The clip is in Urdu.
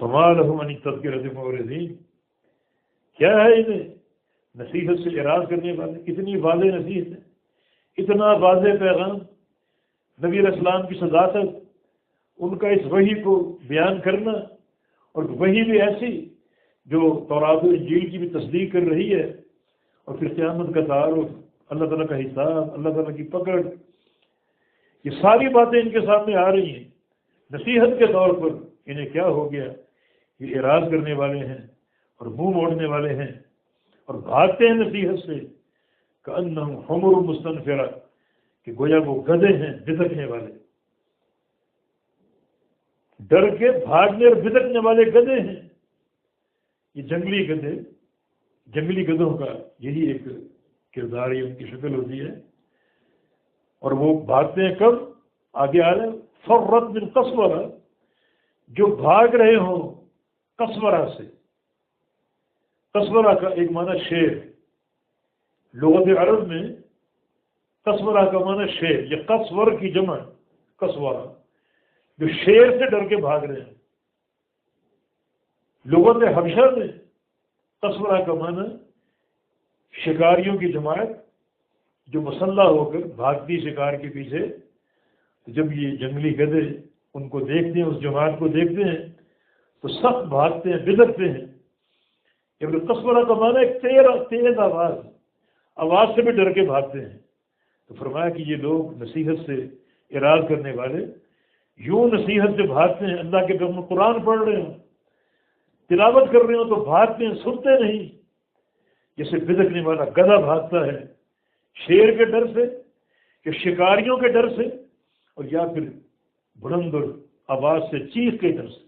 فما لهم عن التذکرۃ معرضین، کیا ہے انہیں نصیحت سے اعراض کرنے والے؟ اتنی واضح نصیحت ہے، اتنا واضح پیغام، نبی علیہ السلام کی صداقت، ان کا اس وحی کو بیان کرنا، اور وحی بھی ایسی جو تورات و انجیل کی بھی تصدیق کر رہی ہے، اور پھر قیامت کا تعارف، اللہ تعالیٰ کا حساب، اللہ تعالیٰ کی پکڑ، یہ ساری باتیں ان کے سامنے آ رہی ہیں۔ نصیحت کے طور پر انہیں کیا ہو گیا؟ یہ اعراض کرنے والے ہیں اور منہ موڑنے والے ہیں اور بھاگتے ہیں نصیحت سے، کأنہم حمر مستنفرہ، کہ گویا وہ گدھے ہیں بھٹکنے والے، ڈر کے بھاگنے اور بھٹکنے والے گدھے ہیں۔ یہ جنگلی گدھے، جنگلی گدھوں کا یہی ایک کردار، یہ ان کی شکل ہوتی ہے، اور وہ بھاگتے ہیں کب؟ آگے آ رہے ہیں فرت من قسورہ، جو بھاگ رہے ہوں قسورہ سے۔ قسورہ کا ایک معنی شیر، لغت عرب میں قسورہ کا معنی شیر، یہ قسور کی جمع قسورہ، جو شیر سے ڈر کے بھاگ رہے ہیں۔ لغت حبشہ میں قسورہ کا معنی شکاریوں کی جماعت جو مسلح ہو کر بھاگتی شکار کے پیچھے۔ جب یہ جنگلی گدھے ان کو دیکھتے ہیں، اس جماعت کو دیکھتے ہیں، تو سخت بھاگتے ہیں، بھٹکتے ہیں۔ جب قسورہ کا معنی ایک تیز آواز سے بھی ڈر کے بھاگتے ہیں۔ تو فرمایا کہ یہ لوگ نصیحت سے اعراض کرنے والے یوں نصیحت سے بھاگتے ہیں، اللہ کے پیغمبر قرآن پڑھ رہے ہوں، تلاوت کر رہے ہوں تو بھاگتے ہیں، سنتے نہیں، جیسے بھٹکنے والا گدھا بھاگتا ہے، شیر کے ڈر سے یا شکاریوں کے ڈر سے، اور یا پھر بلند آواز سے چیخ کے ڈر سے۔